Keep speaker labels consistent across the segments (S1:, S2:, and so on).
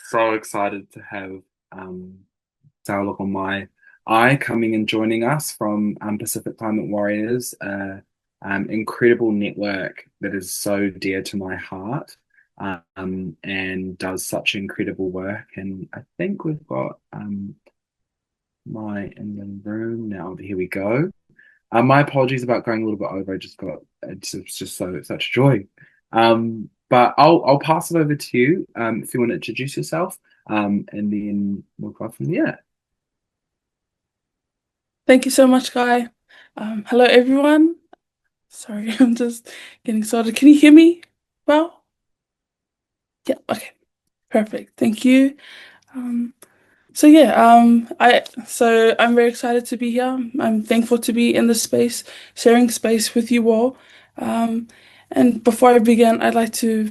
S1: so excited to have um, Taulogomai Aii coming and joining us from Pacific Climate Warriors, incredible network that is so dear to my heart, and does such incredible work. And I think we've got my in the room now. Here we go. My apologies about going a little bit over. I just got it's just so such joy. But I'll pass it over to you if you want to introduce yourself, and then we'll go from there.
S2: Thank you so much, Guy. Hello, everyone. Sorry, I'm just getting started. Can you hear me well? Yeah, okay, perfect. Thank you. Um, I'm very excited to be here. I'm thankful to be in this space, sharing space with you all. Um, and before I begin, I'd like to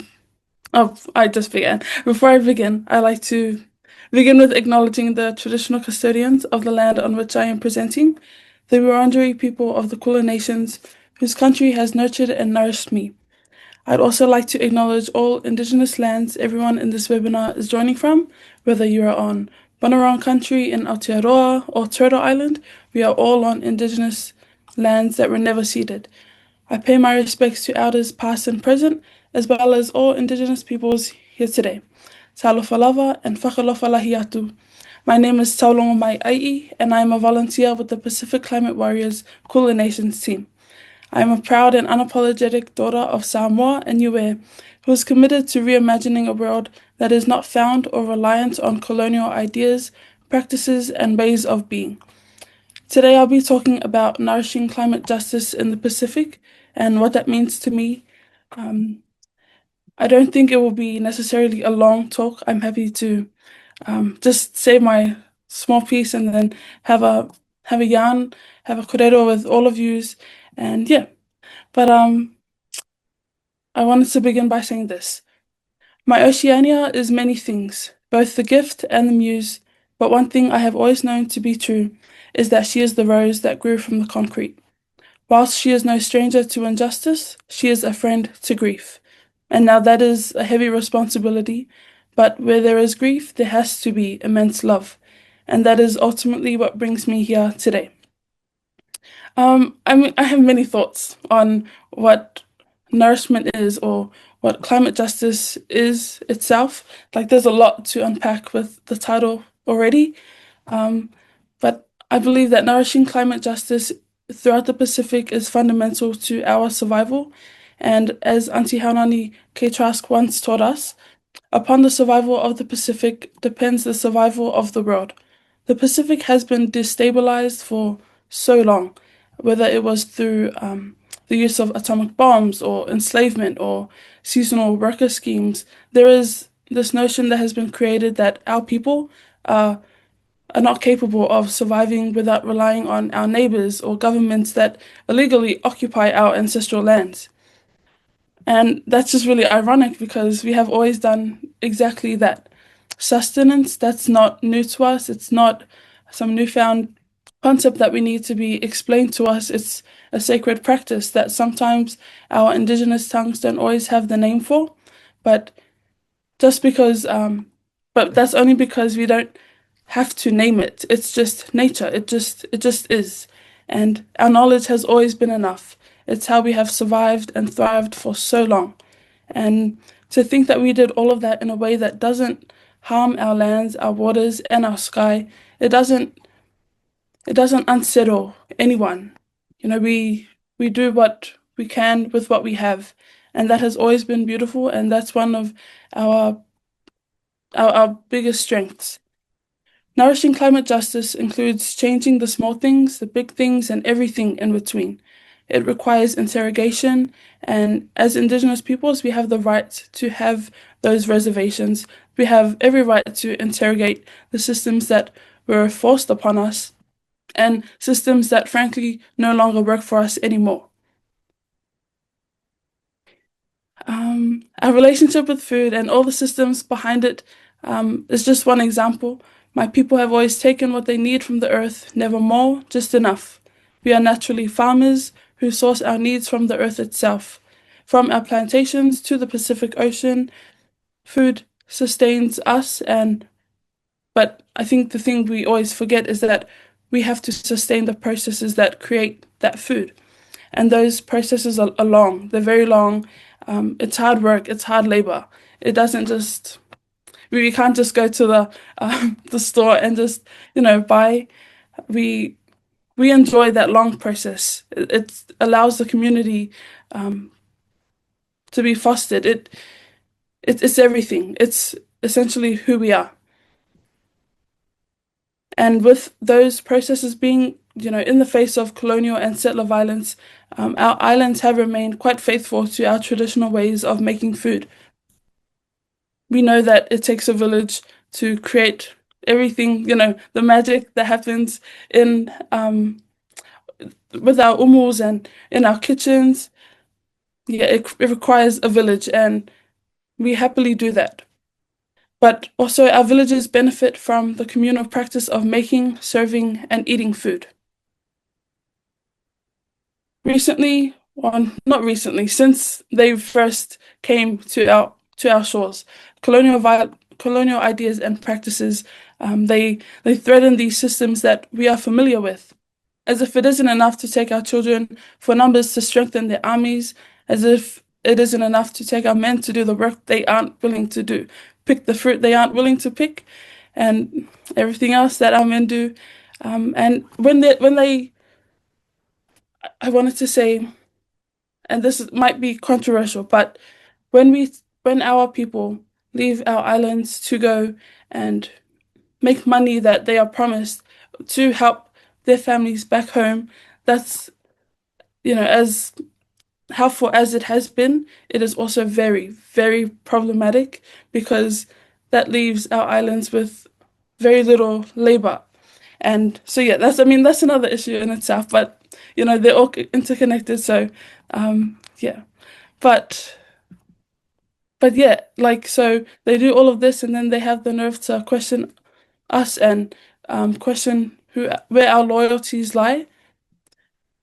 S2: Oh, I just began. Before I begin, I like to begin with acknowledging the traditional custodians of the land on which I am presenting, the Wurundjeri people of the Kulin nations, whose country has nurtured and nourished me. I'd also like to acknowledge all Indigenous lands everyone in this webinar is joining from, whether you are on Bunurong country in Aotearoa or Turtle Island. We are all on Indigenous lands that were never ceded. I pay my respects to elders past and present, as well as all Indigenous peoples here today. Talofa lava and whakalofa lahi atu. My name is Taulogomai Aii, and I am a volunteer with the Pacific Climate Warriors Kulin Nations team. I am a proud and unapologetic daughter of Samoa and Niue, who is committed to reimagining a world that is not found or reliant on colonial ideas, practices, and ways of being. Today I'll be talking about nourishing climate justice in the Pacific and what that means to me. Um, I don't think it will be necessarily a long talk. I'm happy to just say my small piece and then have a have a yarn, have a corero with all of yous, and yeah. But I wanted to begin by saying this. My Oceania is many things, both the gift and the muse, but one thing I have always known to be true is that she is the rose that grew from the concrete. Whilst she is no stranger to injustice, she is a friend to grief. And now that is a heavy responsibility, but where there is grief, there has to be immense love. And that is ultimately what brings me here today. I have many thoughts on what nourishment is or what climate justice is itself. Like, there's a lot to unpack with the title already. Um, but I believe that nourishing climate justice throughout the Pacific is fundamental to our survival. And as Auntie Haunani K. Trask once taught us, upon the survival of the Pacific depends the survival of the world. The Pacific has been destabilized for so long, whether it was through the use of atomic bombs or enslavement or seasonal worker schemes. There is this notion that has been created that our people are not capable of surviving without relying on our neighbors or governments that illegally occupy our ancestral lands. And that's just really ironic because we have always done exactly that. Sustenance, that's not new to us. It's not some newfound concept that we need to be explained to us. It's a sacred practice that sometimes our indigenous tongues don't always have the name for. But just because, but that's only because we don't have to name it. It's just nature. It just is. And our knowledge has always been enough. It's how we have survived and thrived for so long. And to think that we did all of that in a way that doesn't harm our lands, our waters, and our sky, it doesn't it doesn't unsettle anyone. We do what we can with what we have, and that has always been beautiful, and that's one of our our biggest strengths. Nourishing climate justice includes changing the small things, the big things, and everything in between. It requires interrogation, and as Indigenous peoples, we have the right to have those reservations. We have every right to interrogate the systems that were forced upon us and systems that frankly no longer work for us anymore. Our relationship with food and all the systems behind it is just one example. My people have always taken what they need from the earth, never more, just enough. We are naturally farmers who source our needs from the earth itself. From our plantations to the Pacific Ocean, food sustains us, and but I think the thing we always forget is that we have to sustain the processes that create that food. And those processes are long, they're very long. It's hard work, it's hard labor. It doesn't just, we can't just go to the store and just, buy. We we enjoy that long process. It allows the community um, to be fostered. It's everything. It's essentially who we are. And with those processes being, in the face of colonial and settler violence, our islands have remained quite faithful to our traditional ways of making food. We know that it takes a village to create everything, the magic that happens in with our umus and in our kitchens. Yeah, it requires a village, and we happily do that. But also, our villages benefit from the communal practice of making, serving, and eating food. Recently, well, not recently, since they first came to our shores, colonial ideas and practices, they threaten these systems that we are familiar with, as if it isn't enough to take our children for numbers to strengthen their armies, as if it isn't enough to take our men to do the work they aren't willing to do, pick the fruit they aren't willing to pick, and everything else that our men do. And I wanted to say, and might be controversial, but when we, when our people leave our islands to go and make money that they are promised to help their families back home, that's, as helpful as it has been, it is also very, very problematic because that leaves our islands with very little labor. And so, yeah, that's another issue in itself, but they're all interconnected. So, yeah, but yeah, like, so they do all of this, and then they have the nerve to question us and question where our loyalties lie.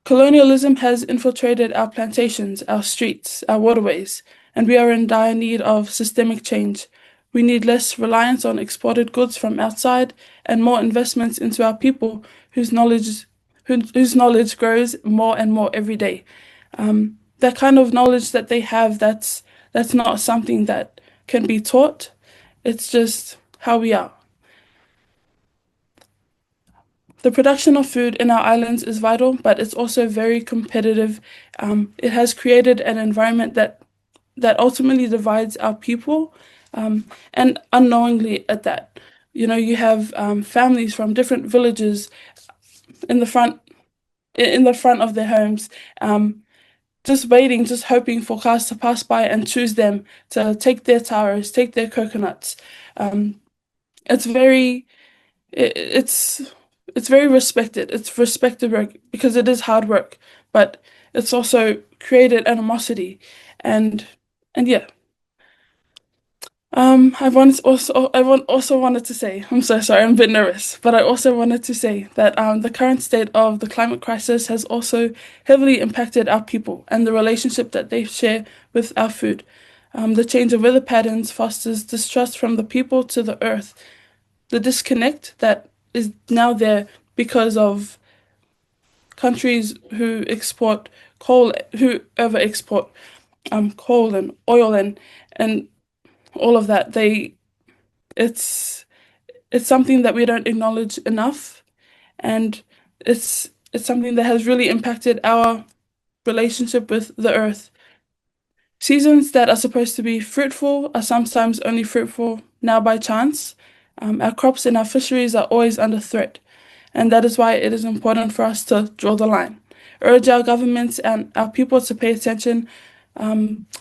S2: Colonialism has infiltrated our plantations, our streets, our waterways, and we are in dire need of systemic change. We need less reliance on exported goods from outside and more investments into our people whose knowledge grows more and more every day. That kind of knowledge that they have, that's not something that can be taught. It's just how we are. The production of food in our islands is vital, but it's also very competitive. It has created an environment that ultimately divides our people, and unknowingly at that. You have families from different villages in the front in the front of their homes, just waiting, just hoping for cars to pass by and choose them to take their taros, take their coconuts. Um, it's very it's it's very respected. It's respected work because it is hard work, but it's also created animosity, and yeah. I wanted to say, I'm so sorry, I'm a bit nervous, but I also wanted to say that the current state of the climate crisis has also heavily impacted our people and the relationship that they share with our food. The change of weather patterns fosters distrust from the people to the earth. The disconnect that is now there because of countries who over export coal and oil and all of that. It's it's something that we don't acknowledge enough, and it's something that has really impacted our relationship with the earth. Seasons that are supposed to be fruitful are sometimes only fruitful now by chance. Our crops and our fisheries are always under threat, and that is why it is important for us to draw the line. Urge our governments and our people to pay attention.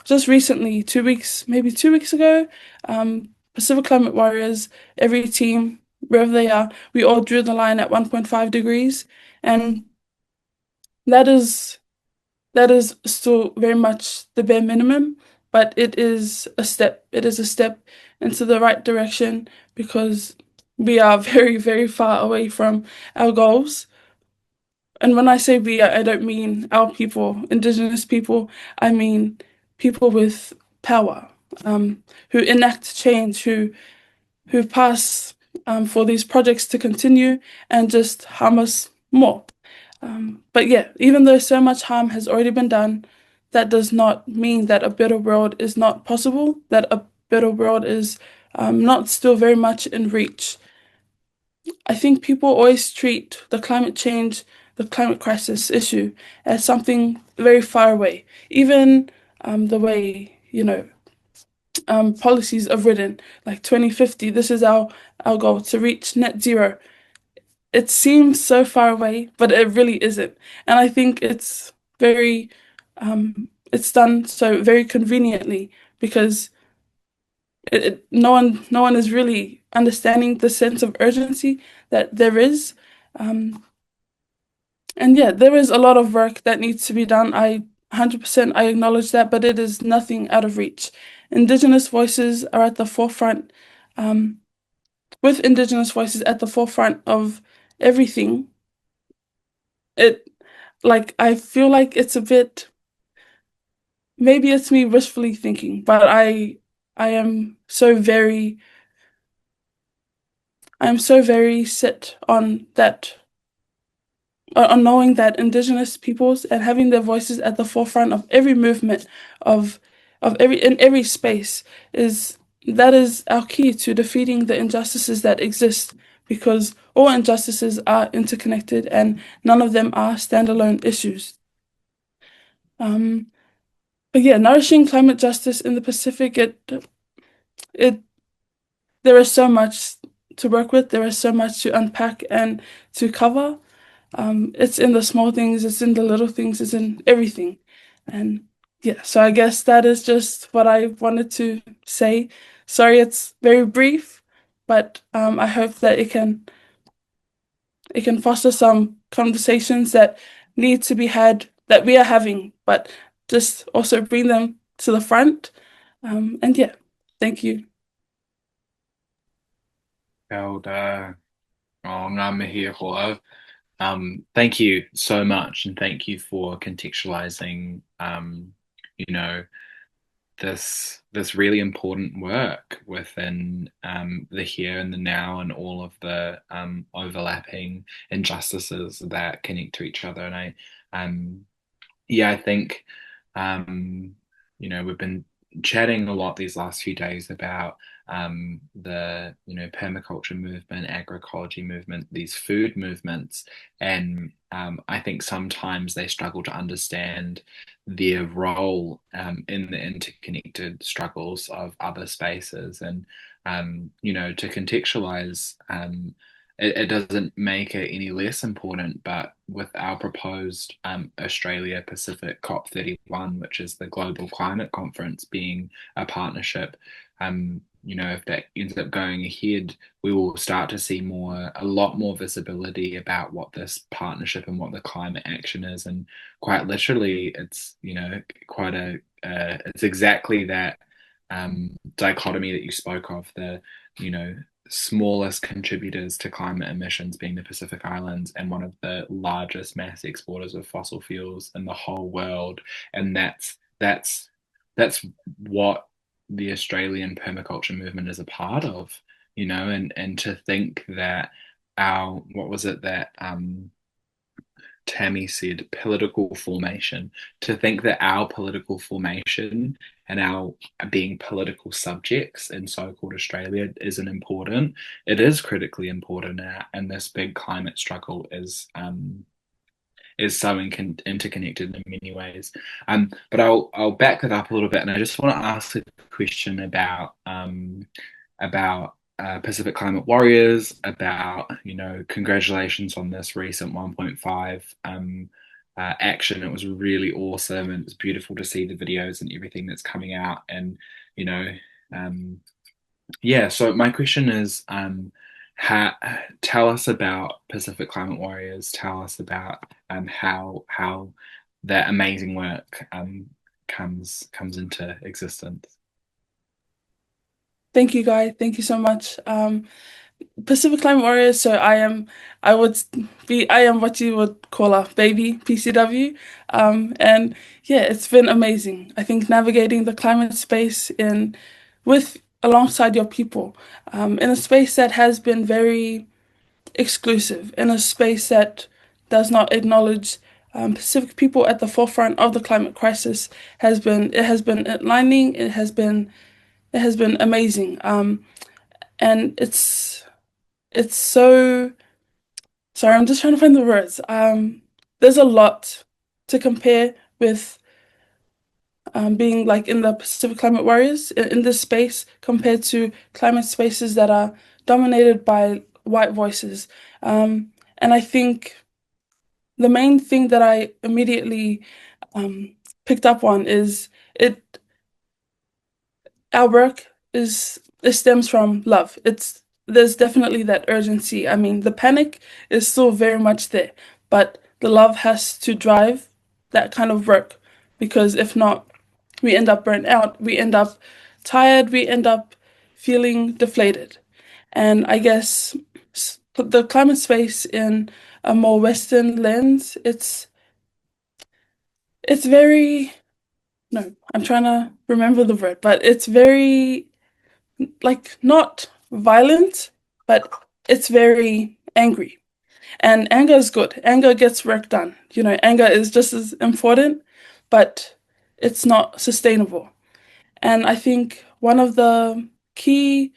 S2: Just recently, maybe 2 weeks ago, Pacific Climate Warriors, every team, wherever they are, we all drew the line at 1.5 degrees, and that is that is still very much the bare minimum, but it is a step. It is a step into the right direction because we are very, very far away from our goals. And when I say we, I don't mean our people, Indigenous people. I mean people with power. who enact change, who pass for these projects to continue and just harm us more. But yeah, even though so much harm has already been done, that does not mean that a better world is not possible, that a better world is not still very much in reach. I think people always treat the climate crisis issue as something very far away. Even the way, policies are written, like 2050, this is our goal to reach net zero. It seems so far away, but it really isn't. And I think it's done so very conveniently because no one is really understanding the sense of urgency that there is. Um, and yeah, there is a lot of work that needs to be done. 100% I acknowledge that, but it is nothing out of reach. Indigenous voices are at the forefront. Um, with Indigenous voices at the forefront of everything, it I feel like it's a bit, maybe it's me wishfully thinking, but I am so very I'm so very set on that, on knowing that Indigenous peoples and having their voices at the forefront of every movement of in every space is our key to defeating the injustices that exist, because all injustices are interconnected and none of them are standalone issues. Um, but yeah, nourishing climate justice in the Pacific, it there is so much to work with, there is so much to unpack and to cover. It's in the small things, it's in the little things, it's in everything. And yeah, so I guess that is just what I wanted to say. Sorry, it's very brief, but I hope that it can foster some conversations that need to be had, that we are having, but just also bring them to the front. And yeah, thank you.
S1: Elder, oh, ngā mihi hoa. Thank you so much, and thank you for contextualizing, you know, this really important work within the here and the now and all of the overlapping injustices that connect to each other. And yeah, I think um, we've been chatting a lot these last few days about the permaculture movement, agroecology movement, these food movements, and I think sometimes they struggle to understand their role in the interconnected struggles of other spaces, and to contextualize. It doesn't make it any less important, but with our proposed Australia Pacific COP31, which is the global climate conference, being a partnership, if that ends up going ahead, we will start to see a lot more visibility about what this partnership and what the climate action is. And quite literally, it's, it's exactly that dichotomy that you spoke of, the, you know, smallest contributors to climate emissions being the Pacific Islands and one of the largest mass exporters of fossil fuels in the whole world. And that's what the Australian permaculture movement is a part of, and to think that our what was it that Tammy said, political formation, to think that our political formation and our being political subjects in so-called Australia isn't important. It is critically important, and this big climate struggle is so interconnected in many ways. But I'll back that up a little bit, and I just want to ask a question about Pacific Climate Warriors, about congratulations on this recent 1.5 action. It was really awesome, and it's beautiful to see the videos and everything that's coming out. And you know, um, yeah. So my question is, tell us about Pacific Climate Warriors. Tell us about how that amazing work comes into existence.
S2: Thank you, Guy. Thank you so much. Pacific Climate Warriors, so I would I am what you would call a baby PCW. And yeah, it's been amazing. I think navigating the climate space in with alongside your people, in a space that has been very exclusive, in a space that does not acknowledge Pacific people at the forefront of the climate crisis has been enlightening, it has been amazing. And it's so sorry, I'm just trying to find the words. There's a lot to compare with being like in the Pacific Climate Warriors in this space compared to climate spaces that are dominated by white voices. And I think the main thing that I immediately picked up on is it our work is it stems from love. It's there's definitely that urgency. I mean, the panic is still very much there, but the love has to drive that kind of work because if not, we end up burnt out, we end up tired, we end up feeling deflated. And I guess the climate space in a more Western lens, it's very no, I'm trying to remember the word, but it's very like not violent, but it's very angry. And anger is good. Anger gets work done. You know, anger is just as important, but it's not sustainable. And I think one of the key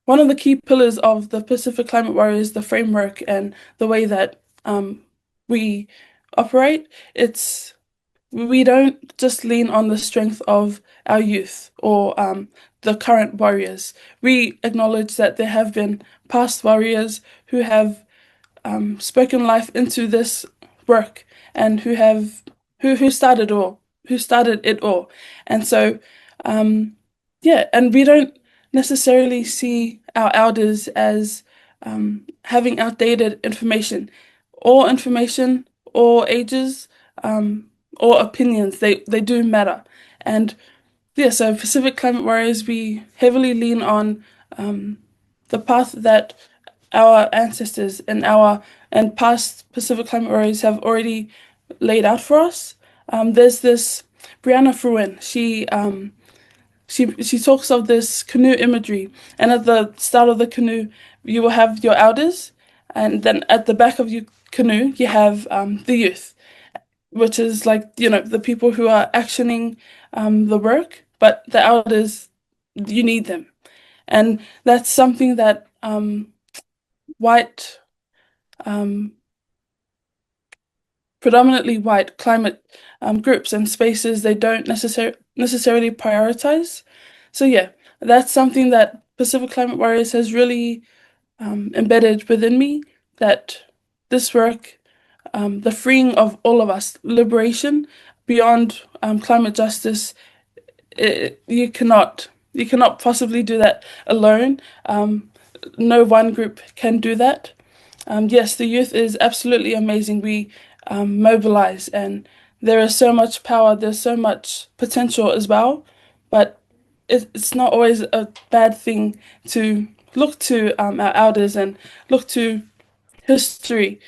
S2: pillars of the Pacific Climate Warriors, the framework and the way that we operate, it's we don't just lean on the strength of our youth or the current warriors. We acknowledge that there have been past warriors who have spoken life into this work and who started it all. And so yeah, and we don't necessarily see our elders as having outdated information. All information, all ages, all opinions, they do matter. And yeah, so Pacific Climate Warriors, we heavily lean on the path that our ancestors and past Pacific Climate Warriors have already laid out for us. There's this Brianna Fruin. She talks of this canoe imagery, and at the start of the canoe, you will have your elders, and then at the back of your canoe, you have the youth, which is like, you know, the people who are actioning the work, but the elders, you need them. And that's something that white, um, predominantly white climate groups and spaces, they don't necessarily prioritize. So yeah, that's something that Pacific Climate Warriors has really embedded within me, that this work, the freeing of all of us, liberation beyond climate justice, you cannot possibly do that alone. No one group can do that. Yes, the youth is absolutely amazing. We mobilize, and there is so much power, there's so much potential as well. But it's not always a bad thing to look to our elders and look to history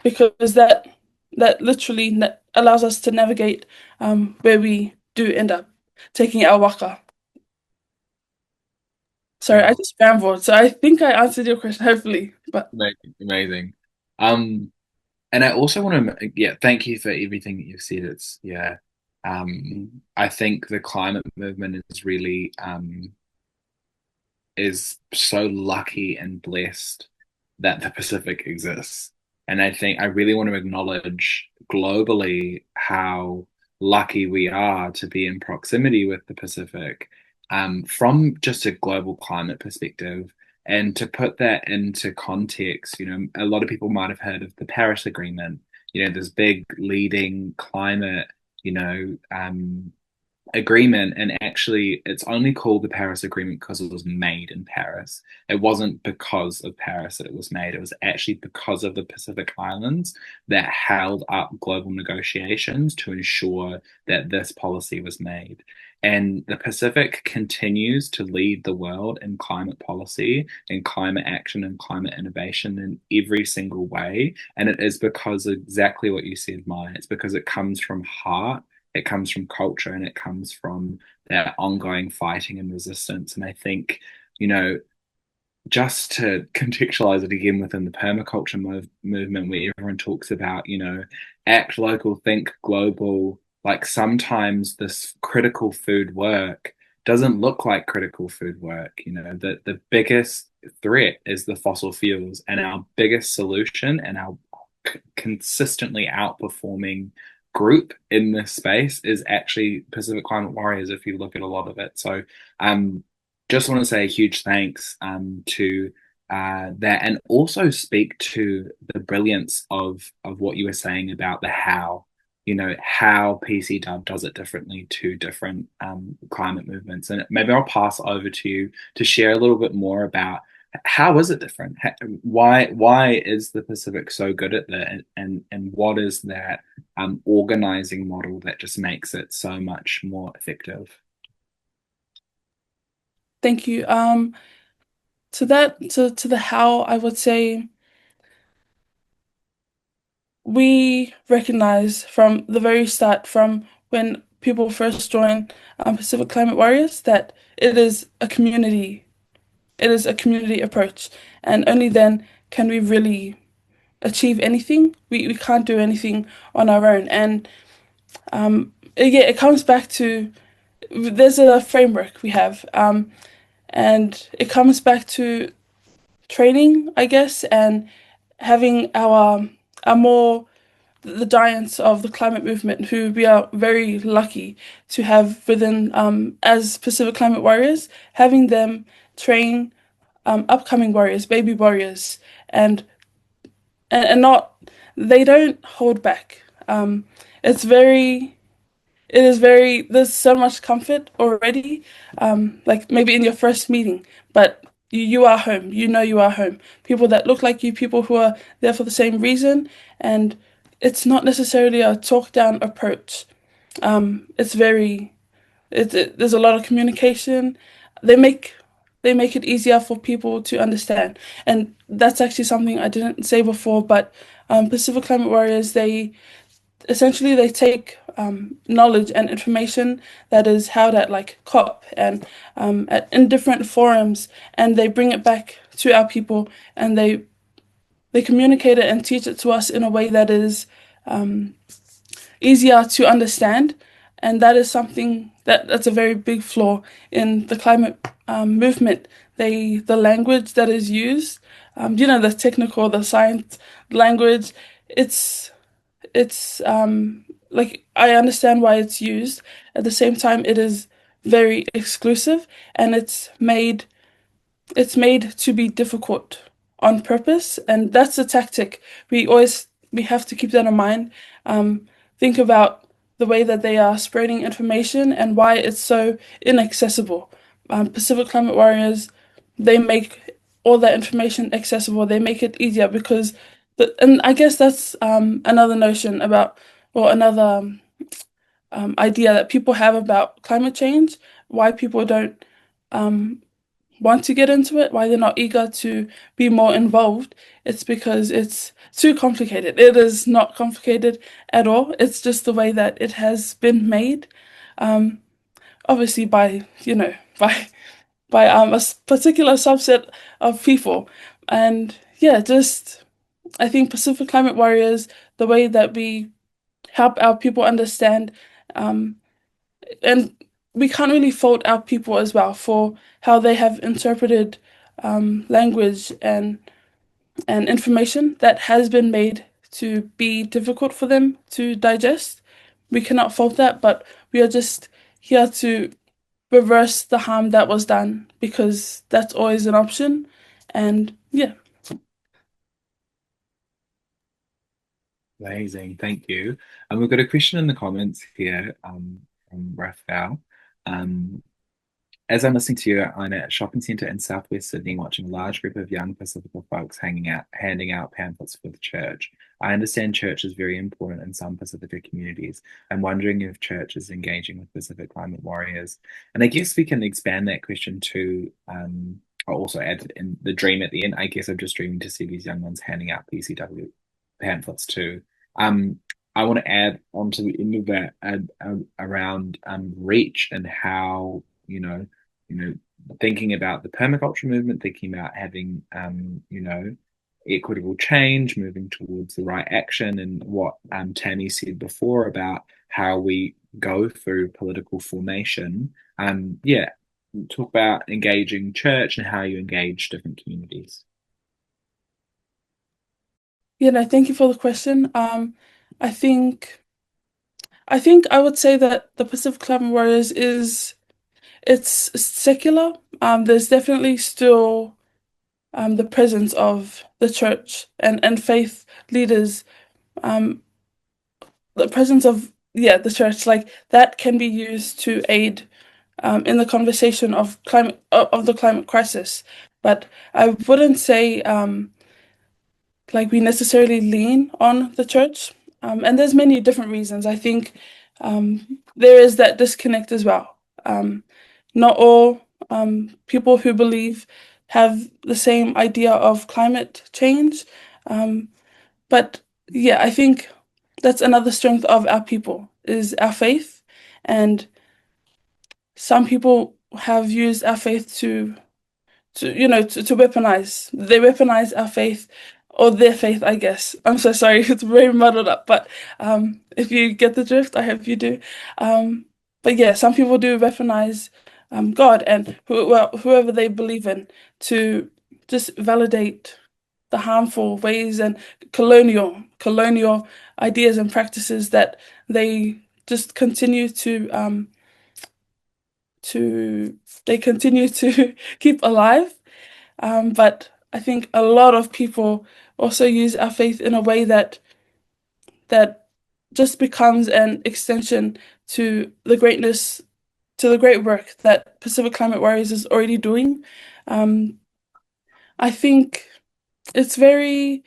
S2: because that literally allows us to navigate where we do end up taking our waka. Sorry, I
S3: Wow,
S2: just rambled. So I think I answered your question, hopefully. But
S3: amazing, amazing. Um, and I also want to, yeah, thank you for everything that you've said. It's yeah, I think the climate movement is really is so lucky and blessed that the Pacific exists. And I think I really want to acknowledge globally how lucky we are to be in proximity with the Pacific, from just a global climate perspective. And to put that into context, a lot of people might have heard of the Paris Agreement, this big leading climate, you know, um, agreement, and actually it's only called the Paris Agreement because it was made in Paris. It wasn't because of Paris that it was made. It was actually because of the Pacific Islands that held up global negotiations to ensure that this policy was made. And the Pacific continues to lead the world in climate policy, in climate action, and climate innovation in every single way. And it is because of exactly what you said, Maya. It's because it comes from heart, it comes from culture, and it comes from that ongoing fighting and resistance. And I think, you know, just to contextualize it again within the permaculture movement, where everyone talks about, act local, think global, like sometimes this critical food work doesn't look like critical food work. The biggest threat is the fossil fuels, and our biggest solution and our consistently outperforming group in this space is actually Pacific Climate Warriors, if you look at a lot of it. So just want to say a huge thanks to that, and also speak to the brilliance of what you were saying about the how PCW does it differently to different climate movements. And maybe I'll pass over to you to share a little bit more about how is it different? Why is the Pacific so good at that, and what is that organizing model that just makes it so much more effective?
S2: Thank you. To the how, I would say we recognize from the very start, from when people first join Pacific Climate Warriors, that it is a community. It is a community approach, and only then can we really achieve anything. We can't do anything on our own, and again, it comes back to there's a framework we have, and it comes back to training, I guess, and having our more the giants of the climate movement, who we are very lucky to have within as Pacific Climate Warriors, having them train upcoming warriors, baby warriors, and and not they don't hold back. It's very it is very there's so much comfort already, like maybe in your first meeting, but you are home. You know you are home. People that look like you, people who are there for the same reason, and it's not necessarily a talk down approach. It's very there's a lot of communication. They make they make it easier for people to understand, and that's actually something I didn't say before. But Pacific Climate Warriors, they take knowledge and information that is held at like COP and in different forums, and they bring it back to our people, and they communicate it and teach it to us in a way that is easier to understand. And that is something that's a very big flaw in the climate movement. The language that is used, the technical, the science language, it's like I understand why it's used. At the same time, it is very exclusive, and it's made to be difficult on purpose, and that's a tactic. We have to keep that in mind. Think about the way that they are spreading information and why it's so inaccessible. Pacific Climate Warriors, they make all that information accessible. They make it easier because, and I guess that's another notion about, or another idea that people have about climate change, why people don't want to get into it, why they're not eager to be more involved. It's because it's too complicated. It is not complicated at all. It's just the way that it has been made. Obviously by, by a particular subset of people. And yeah, just I think Pacific Climate Warriors, the way that we help our people understand, um, and we can't really fault our people as well for how they have interpreted language and information that has been made to be difficult for them to digest. We cannot fault that, but we are just here to reverse the harm that was done, because that's always an option. And yeah.
S3: Amazing, thank you. And we've got a question in the comments here Rafael. As I'm listening to you, I'm at a shopping centre in southwest Sydney watching a large group of young Pasifika folks handing out pamphlets for the church. I understand church is very important in some Pasifika communities. I'm wondering if church is engaging with Pacific climate warriors. And I guess we can expand that question to, I'll also add in the dream at the end. I guess I'm just dreaming to see these young ones handing out PCW pamphlets too. I want to add on to the end of that around reach and how thinking about the permaculture movement, thinking about having equitable change, moving towards the right action, and what Tammy said before about how we go through political formation. Yeah, talk about engaging church and how you engage different communities.
S2: Yeah, no, thank you for the question. I think I would say that the Pacific Climate Warriors it's secular. There's definitely still the presence of the church and faith leaders, the presence of the church, like that can be used to aid in the conversation of the climate crisis. But I wouldn't say like we necessarily lean on the church. And there's many different reasons. I think there is that disconnect as well. Not all people who believe have the same idea of climate change. But yeah, I think that's another strength of our people is our faith. And some people have used our faith to weaponize. They weaponize our faith or their faith, I guess. I'm so sorry, it's very muddled up, but if you get the drift, I hope you do. But yeah, some people do weaponize God and whoever they believe in to just validate the harmful ways and colonial ideas and practices that they just continue to they continue to keep alive. But I think a lot of people also use our faith in a way that just becomes an extension to the greatness, to the great work that Pacific Climate Warriors is already doing. I think it's very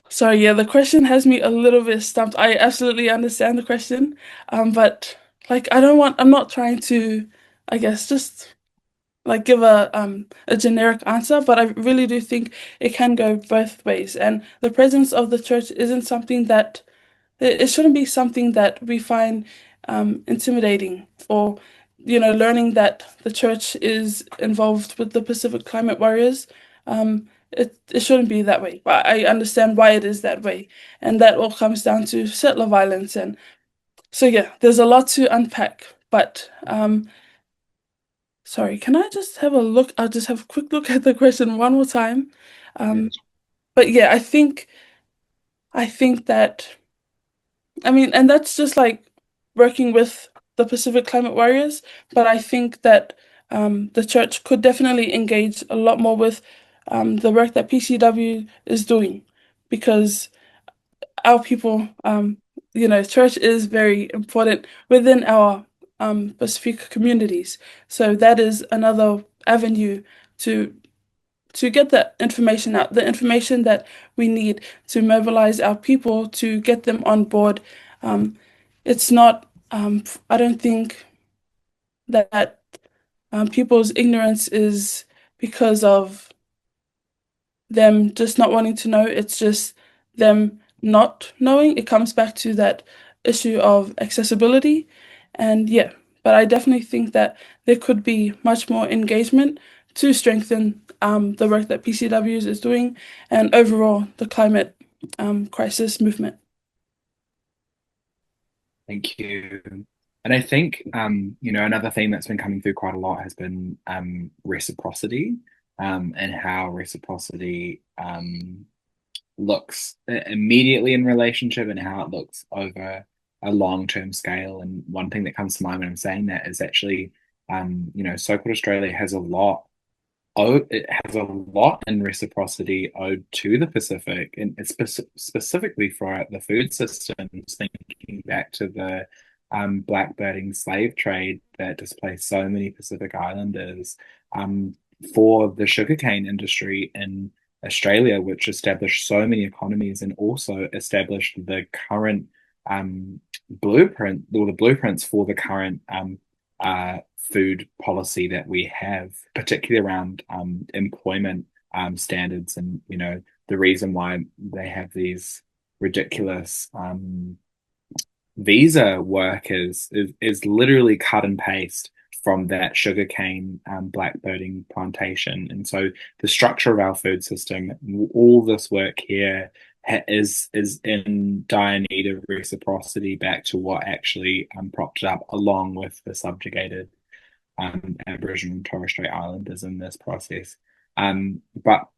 S2: sorry, yeah, the question has me a little bit stumped. I absolutely understand the question, but like I'm not trying to, I guess, just like give a generic answer, but I really do think it can go both ways. And the presence of the church isn't something that it shouldn't be something that we find intimidating or learning that the church is involved with the Pacific Climate Warriors. It shouldn't be that way. But I understand why it is that way. And that all comes down to settler violence. And so yeah, there's a lot to unpack. But sorry, can I just have a look? I'll just have a quick look at the question one more time. Um, but yeah, I think that I mean, and that's just like working with the Pacific Climate Warriors, but I think that the church could definitely engage a lot more with the work that PCW is doing because our people, church is very important within our Pacific communities. So that is another avenue to get that information out, the information that we need to mobilize our people to get them on board. It's not, I don't think that people's ignorance is because of them just not wanting to know. It's just them not knowing. It comes back to that issue of accessibility. And yeah, but I definitely think that there could be much more engagement to strengthen the work that PCWs is doing and overall the climate crisis movement.
S3: Thank you. And I think, another theme that's been coming through quite a lot has been reciprocity, and how reciprocity looks immediately in relationship and how it looks over a long-term scale. And one thing that comes to mind when I'm saying that is actually, so-called Australia has a lot. Oh, it has a lot in reciprocity owed to the Pacific, and it's specifically for the food systems. Thinking back to the
S1: blackbirding slave trade that displaced so many Pacific Islanders, for the sugarcane industry in Australia, which established so many economies and also established the current blueprint, or the blueprints for the current food policy that we have, particularly around employment standards, and the reason why they have these ridiculous visa workers is literally cut and paste from that sugarcane blackbirding plantation. And so the structure of our food system, all this work here is in dire need of reciprocity back to what actually propped it up, along with the subjugated Aboriginal and Torres Strait Islanders in this process. But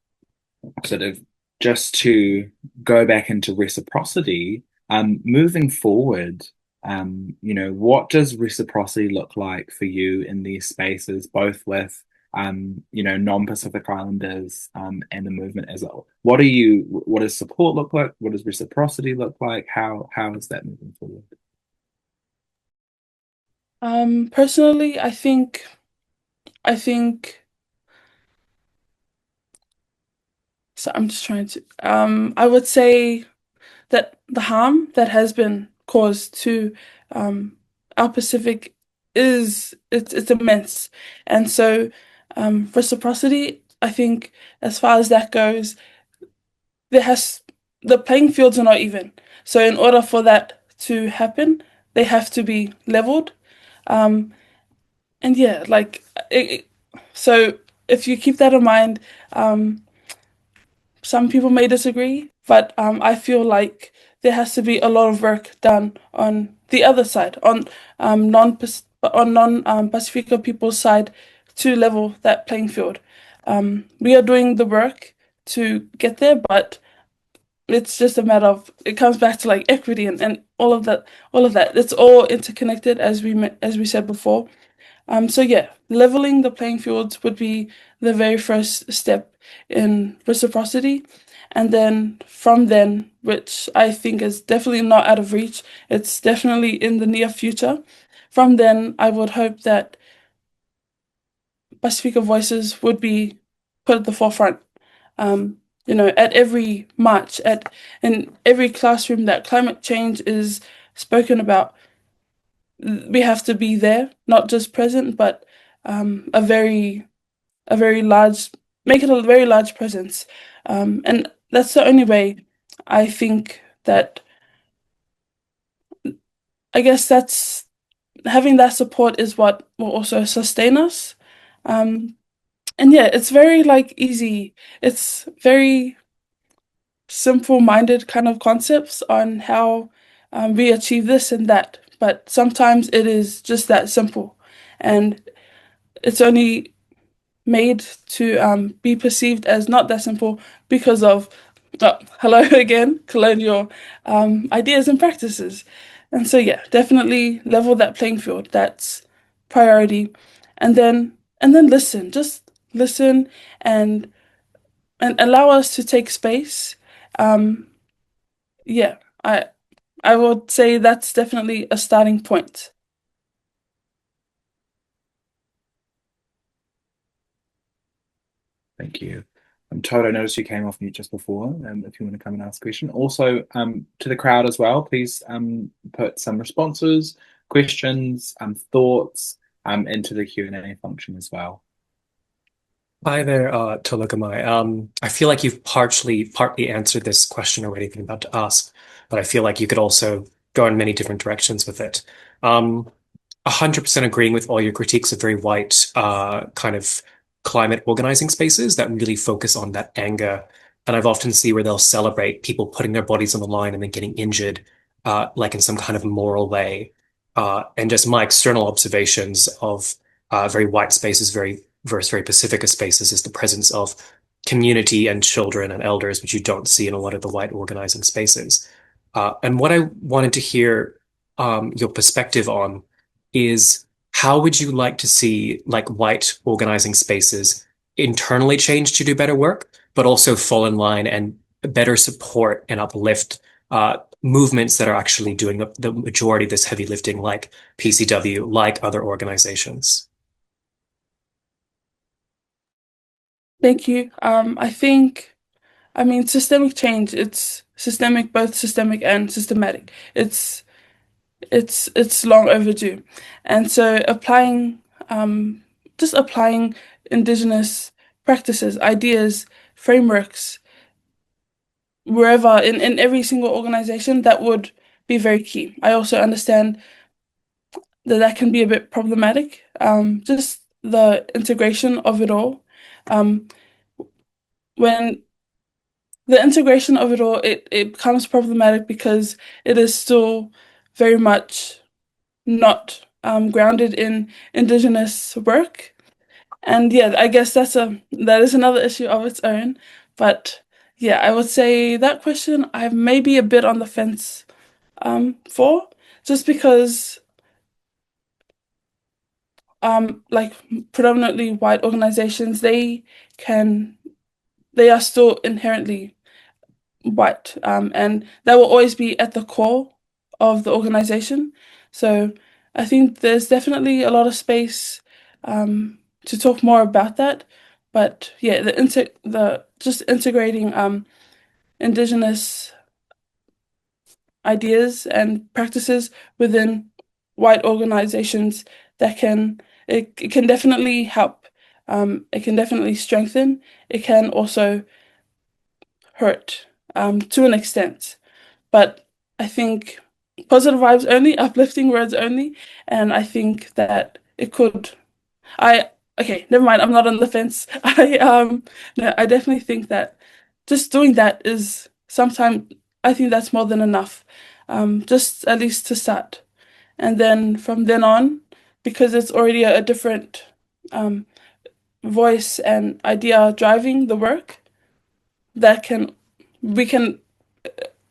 S1: sort of just to go back into reciprocity, moving forward, what does reciprocity look like for you in these spaces, both with non-Pacific Islanders and the movement as well? What does support look like? What does reciprocity look like? How is that moving forward?
S2: Personally, I think so. I'm just trying to. I would say that the harm that has been caused to our Pacific it's immense, and so reciprocity. I think as far as that goes, the playing fields are not even. So in order for that to happen, they have to be leveled. Um, and yeah, like so if you keep that in mind, some people may disagree, but I feel like there has to be a lot of work done on the other side, on non Pacifica people's side, to level that playing field. We are doing the work to get there, but it's just a matter of, it comes back to like equity and all of that. It's all interconnected, as we said before. So yeah, leveling the playing fields would be the very first step in reciprocity. And then from then, which I think is definitely not out of reach, it's definitely in the near future. From then, I would hope that Pasifika voices would be put at the forefront. At every march, in every classroom that climate change is spoken about, we have to be there, not just present, but a very large, make it a very large presence. And that's the only way I think that, I guess that's, having that support is what will also sustain us. Um, and yeah, it's very like easy. It's very simple-minded kind of concepts on how we achieve this and that. But sometimes it is just that simple. And it's only made to be perceived as not that simple because of, hello again, colonial ideas and practices. And so yeah, definitely level that playing field. That's priority. And then listen, just listen and allow us to take space. Um, yeah, I would say that's definitely a starting point.
S1: Thank you. Todd, I noticed you came off mute just before. If you want to come and ask a question. Also, to the crowd as well, please put some responses, questions, thoughts into the Q&A function as well.
S4: Hi there, Taulogomai. I feel like you've partly answered this question already that I'm about to ask, but I feel like you could also go in many different directions with it. 100% agreeing with all your critiques of very white kind of climate organizing spaces that really focus on that anger. And I've often seen where they'll celebrate people putting their bodies on the line and then getting injured, like in some kind of moral way. And just my external observations of very white spaces, versus very Pacifica spaces, is the presence of community and children and elders, which you don't see in a lot of the white organizing spaces. And what I wanted to hear your perspective on is, how would you like to see like white organizing spaces internally change to do better work, but also fall in line and better support and uplift movements that are actually doing the majority of this heavy lifting, like PCW, like other organizations?
S2: Thank you. I mean, systemic change, it's systemic, both systemic and systematic. It's long overdue. And so just applying indigenous practices, ideas, frameworks, wherever in every single organization, that would be very key. I also understand that that can be a bit problematic. Just the integration of it all. Um, when the integration of it all, it becomes problematic because it is still very much not grounded in indigenous work. And yeah, I guess that is another issue of its own. But yeah, I would say that question I'm maybe a bit on the fence for, just because like predominantly white organizations, can they are still inherently white, and that will always be at the core of the organization. So I think there's definitely a lot of space to talk more about that. But yeah, the just integrating indigenous ideas and practices within white organizations, it can definitely help. It can definitely strengthen. It can also hurt to an extent. But I think positive vibes only, uplifting words only, and I think that it could. I okay, never mind. I'm not on the fence. No, I definitely think that just doing that is sometimes. I think that's more than enough. Just at least to start, and then from then on, because it's already a different um voice and idea driving the work, that can we can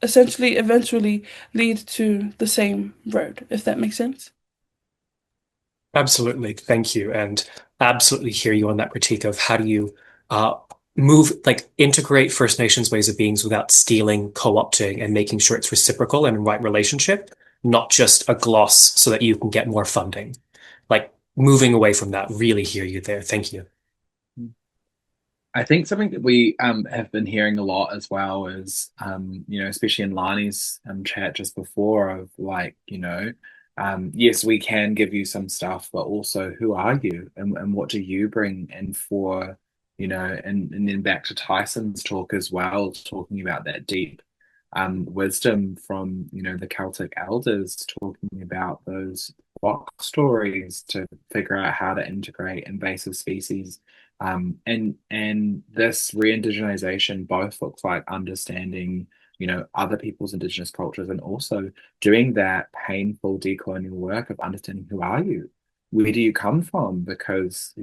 S2: essentially eventually lead to the same road, if that makes sense.
S4: Absolutely. Thank you. And absolutely hear you on that critique of how do you uh, move, like integrate First Nations ways of beings without stealing, co-opting, and making sure it's reciprocal and in right relationship, not just a gloss so that you can get more funding. Like moving away from that, really hear you there. Thank you.
S3: I think something that we have been hearing a lot as well is, especially in Lani's chat just before, of like, yes, we can give you some stuff, but also who are you and what do you bring in for, and then back to Tyson's talk as well, talking about that deep wisdom from, the Celtic elders, talking about those rock stories to figure out how to integrate invasive species, and this re-indigenization both looks like understanding, other people's indigenous cultures, and also doing that painful decolonial work of understanding who are you, where do you come from? Because,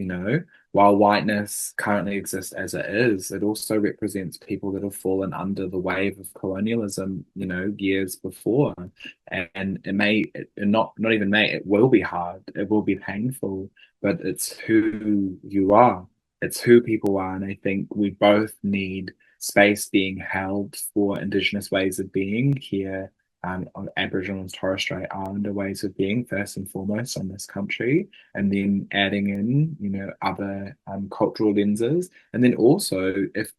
S3: while whiteness currently exists as it is, it also represents people that have fallen under the wave of colonialism, years before. And not even may, it will be hard, it will be painful, but it's who you are. It's who people are. And I think we both need space being held for Indigenous ways of being here, on Aboriginal and Torres Strait Islander ways of being, first and foremost, on this country, and then adding in, other cultural lenses. And then also, if,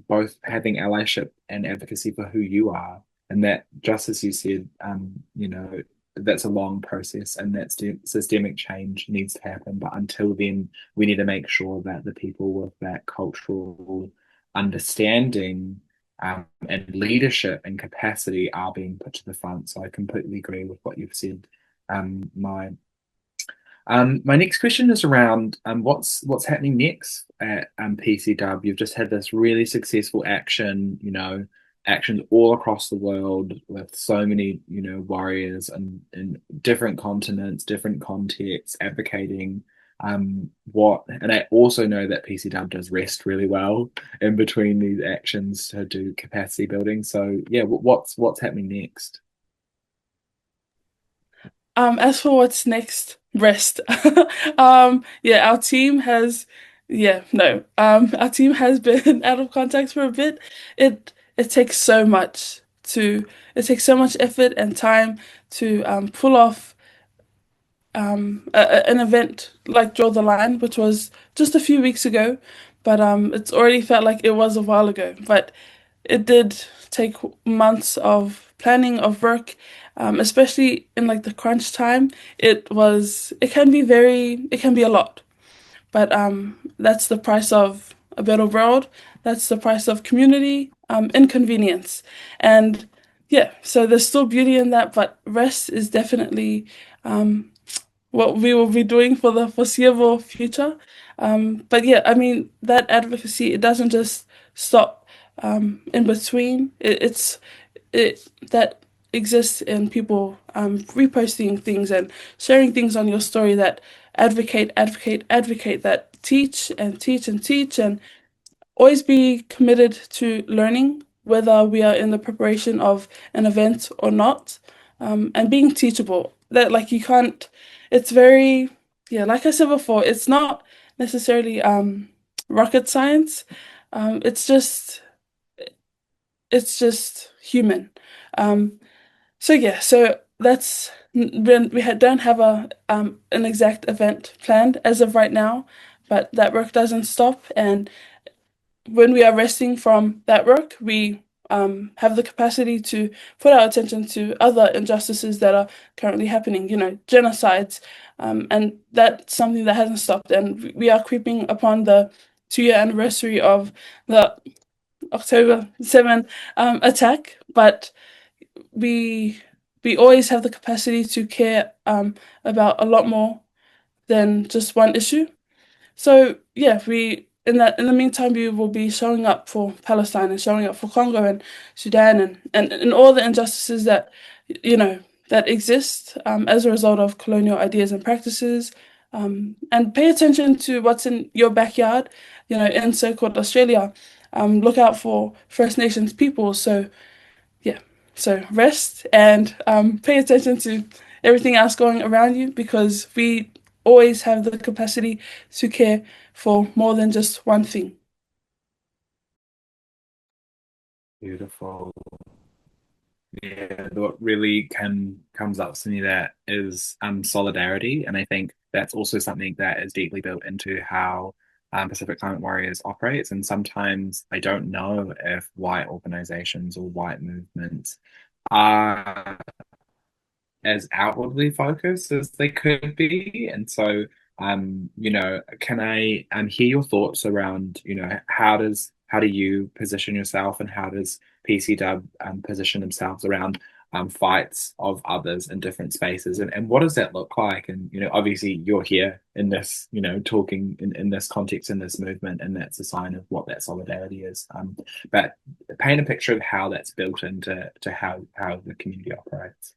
S3: both having allyship and advocacy for who you are. And that, just as you said, that's a long process, and that systemic change needs to happen. But until then, we need to make sure that the people with that cultural understanding, and leadership and capacity are being put to the front. So I completely agree with what you've said. My next question is around what's happening next at PCW. You've just had this really successful actions all across the world with so many, warriors and in different continents, different contexts, advocating and I also know that PCW does rest really well in between these actions to do capacity building. So yeah, what's happening next?
S2: As for what's next, rest. Yeah, our team has, yeah, no, our team has been out of contact for a bit. It takes so much it takes so much effort and time to pull off an event like Draw the Line, which was just a few weeks ago, but it's already felt like it was a while ago. But it did take months of planning, of work, especially in like the crunch time. It can be it can be a lot. But that's the price of a better world. That's the price of community, inconvenience. And yeah, so there's still beauty in that, but rest is definitely um, what we will be doing for the foreseeable future. But yeah, I mean, that advocacy, it doesn't just stop in between. It that exists in people reposting things and sharing things on your story that advocate, that teach and teach and teach, and always be committed to learning, whether we are in the preparation of an event or not, and being teachable. That like you can't, it's very, yeah, like I said before, it's not necessarily rocket science. It's just human. Um, so yeah, so that's when don't have a an exact event planned as of right now, but that work doesn't stop. And when we are resting from that work, we have the capacity to put our attention to other injustices that are currently happening, genocides. And that's something that hasn't stopped. And we are creeping upon the 2-year anniversary of the October 7 attack, but we we always have the capacity to care about a lot more than just one issue. So yeah, we in the meantime we will be showing up for Palestine and showing up for Congo and Sudan and all the injustices that you know that exist as a result of colonial ideas and practices. And pay attention to what's in your backyard, in so-called Australia. Look out for First Nations people. So yeah, so rest and pay attention to everything else going around you because we always have the capacity to care for more than just one thing.
S1: Beautiful. Yeah, what really comes up to me that is solidarity, and I think that's also something that is deeply built into how Pacific Climate Warriors operates. And sometimes I don't know if white organizations or white movements are as outwardly focused as they could be. And so, can I hear your thoughts around, how do you position yourself and how does PCW position themselves around fights of others in different spaces and what does that look like? And, obviously you're here in this, talking in this context, in this movement, and that's a sign of what that solidarity is. But paint a picture of how that's built into how the community operates.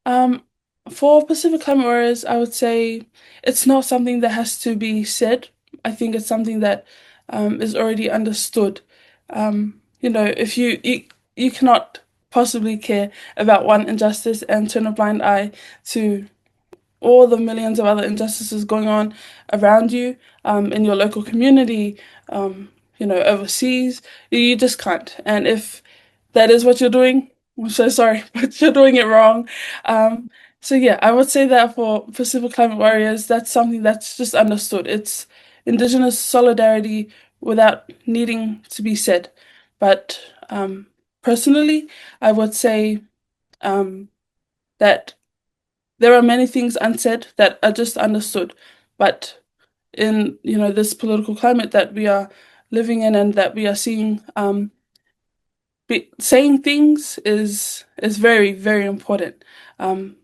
S2: Um, for Pacific Climate Warriors, I would say it's not something that has to be said. I think it's something that is already understood. If you cannot possibly care about one injustice and turn a blind eye to all the millions of other injustices going on around you, in your local community, overseas. You just can't. And if that is what you're doing, I'm so sorry, but you're doing it wrong. Um, so yeah, I would say that for Pacific Climate Warriors, that's something that's just understood. It's Indigenous solidarity without needing to be said. But personally, I would say um, that there are many things unsaid that are just understood. But in this political climate that we are living in and that we are seeing, saying things is very, very important. Um,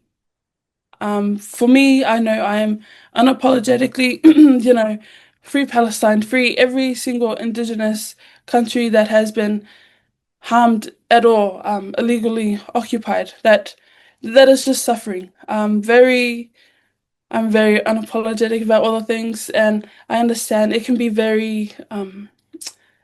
S2: for me, I know I am unapologetically, free Palestine, free every single indigenous country that has been harmed at all, illegally occupied, that is just suffering. I'm very unapologetic about all the things, and I understand it can be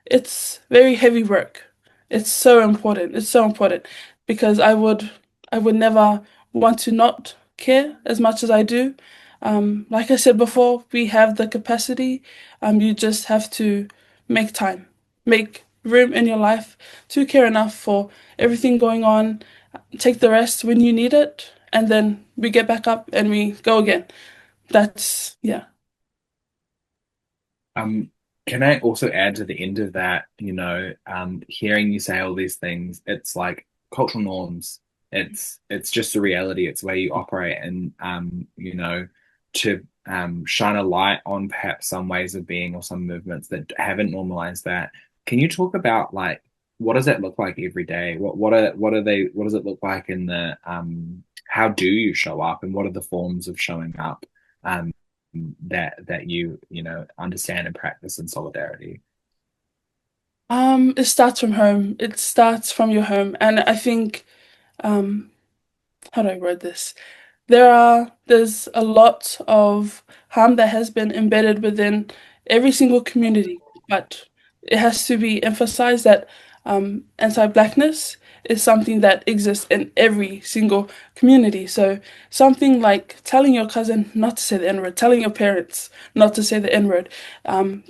S2: it's very heavy work. It's so important. It's so important because I would never want to not care as much as I do. Like I said before, we have the capacity. You just have to make time, make room in your life to care enough for everything going on, take the rest when you need it, and then we get back up and we go again. That's, yeah.
S1: Can I also add to the end of that, hearing you say all these things, it's like cultural norms. It's just a reality. It's where you operate, and to shine a light on perhaps some ways of being or some movements that haven't normalized that. Can you talk about like what does that look like every day? What does it look like in the how do you show up, and what are the forms of showing up? That you understand and practice in solidarity?
S2: It starts from home. It starts from your home. And I think, um, how do I word this? There's a lot of harm that has been embedded within every single community, but it has to be emphasized that anti-blackness is something that exists in every single community. So something like telling your cousin not to say the N-word, telling your parents not to say the N-word,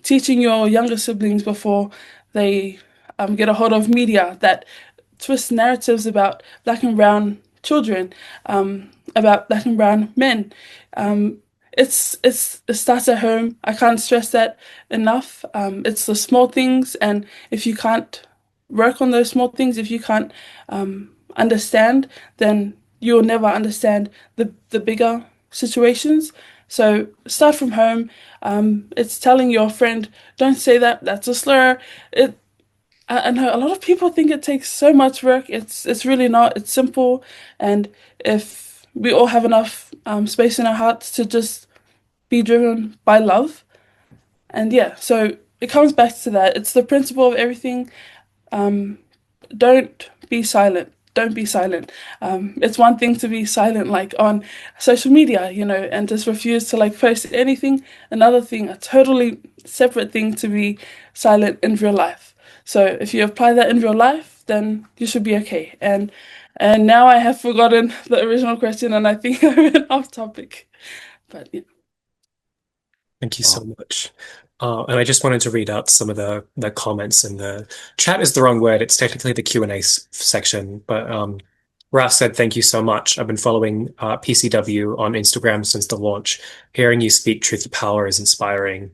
S2: teaching your younger siblings before they get a hold of media that twist narratives about black and brown children, about black and brown men. Um, it starts at home. I can't stress that enough. It's the small things, and if you can't work on those small things, if you can't understand, then you'll never understand the bigger situations. So start from home. It's telling your friend, don't say that. That's a slur. I know a lot of people think it takes so much work. It's really not. It's simple, and if we all have enough space in our hearts to just be driven by love, and yeah, so it comes back to that. It's the principle of everything. Um, don't be silent. Don't be silent. It's one thing to be silent, like on social media, and just refuse to like post anything. Another thing, a totally separate thing, to be silent in real life. So if you apply that in real life, then you should be okay. And now I have forgotten the original question, and I think I went off topic. But yeah.
S4: Thank you so much. And I just wanted to read out some of the comments in the chat is the wrong word. It's technically the Q&A section, but Ras said, thank you so much. I've been following PCW on Instagram since the launch. Hearing you speak truth to power is inspiring.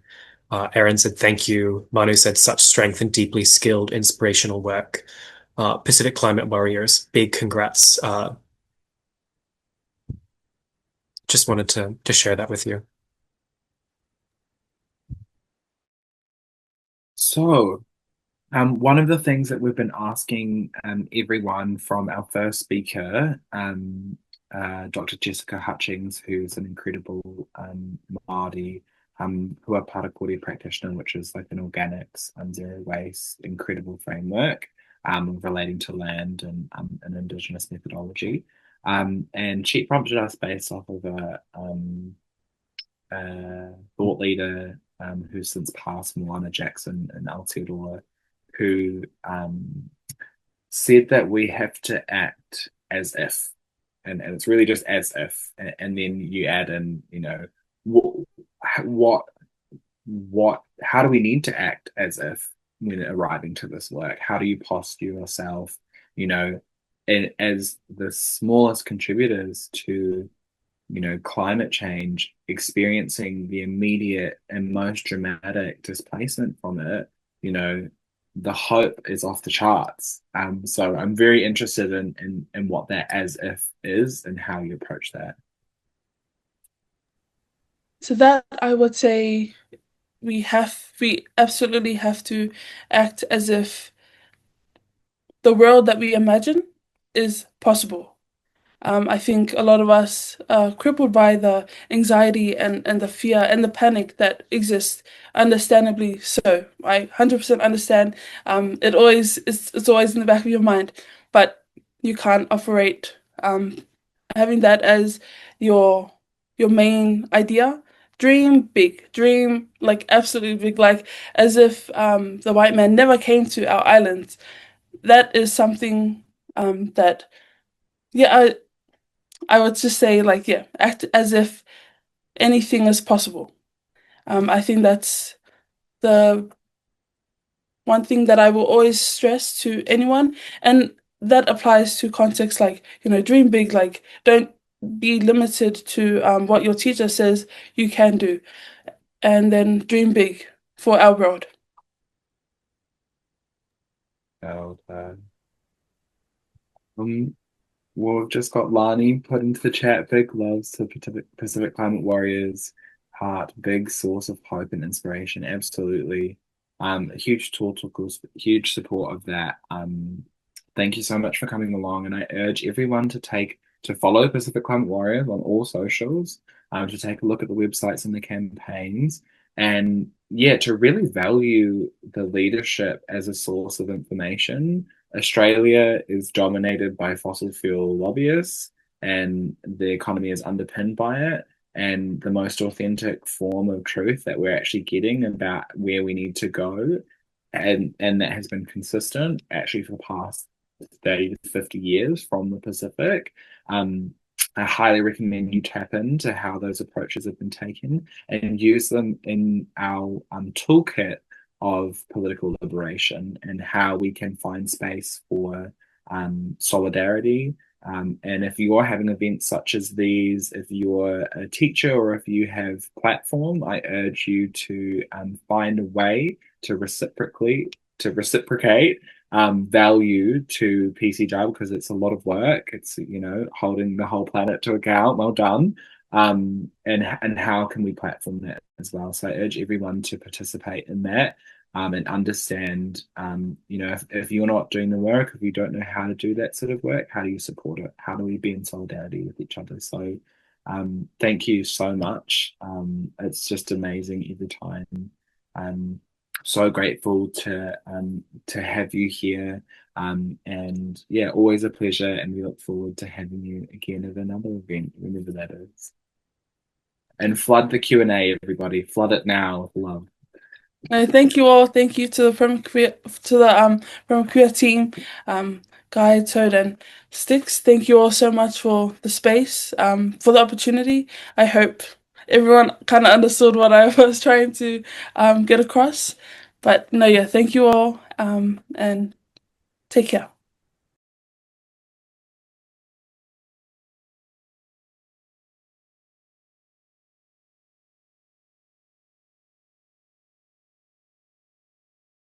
S4: Aaron said, thank you. Manu said, such strength and deeply skilled, inspirational work. Pacific Climate Warriors, big congrats. Just wanted to share that with you.
S1: So, one of the things that we've been asking everyone from our first speaker, Dr. Jessica Hutchings, who's an incredible Māori, who are paralegal practitioner, which is like an organics and zero waste, incredible framework relating to land and Indigenous methodology. And she prompted us based off of a thought leader who's since passed, Moana Jackson in Aotearoa, who said that we have to act as if, and it's really just as if, and then you add in, how do we need to act as if when arriving to this work? How do you posture yourself, and as the smallest contributors to climate change, experiencing the immediate and most dramatic displacement from it, the hope is off the charts. So I'm very interested in what that as if is and how you approach that.
S2: So that I would say we absolutely have to act as if the world that we imagine is possible. I think a lot of us are crippled by the anxiety and the fear and the panic that exists, understandably so. I 100% understand. It's always in the back of your mind, but you can't operate having that as your main idea. Dream big, dream like absolutely big, like as if the white man never came to our islands. That is something that, yeah, I would just say, like, yeah, act as if anything is possible. I think that's the one thing that I will always stress to anyone, and that applies to contexts like, dream big, like don't be limited to what your teacher says you can do, and then dream big for our world.
S1: Well done. We've just got Lani put into the chat. Big loves to Pacific Climate Warriors. Heart, big source of hope and inspiration. Absolutely. A huge tool, huge support of that. Thank you so much for coming along, and I urge everyone to follow Pacific Climate Warriors on all socials, to take a look at the websites and the campaigns, and yeah, to really value the leadership as a source of information. Australia is dominated by fossil fuel lobbyists, and the economy is underpinned by it. And the most authentic form of truth that we're actually getting about where we need to go, and that has been consistent actually for the past 30 to 50 years from the Pacific. I highly recommend you tap into how those approaches have been taken and use them in our toolkit of political liberation and how we can find space for solidarity. And if you're having events such as these, if you're a teacher or if you have platform, I urge you to find a way to reciprocate value to PCJ, because it's a lot of work. It's holding the whole planet to account. Well done. And how can we platform that as well? So I urge everyone to participate in that, and understand, if you're not doing the work, if you don't know how to do that sort of work, how do you support it? How do we be in solidarity with each other? So thank you so much. It's just amazing every time. So grateful to have you here, and yeah, always a pleasure, and we look forward to having you again at another event, whenever that is. And flood the Q&A, everybody. Flood it now with love.
S2: Thank you all. Thank you to the Permaculture team, Guy, Toad, and Sticks. Thank you all so much for the space, for the opportunity. I hope everyone kind of understood what I was trying to get across. But no, yeah, thank you all, and take care.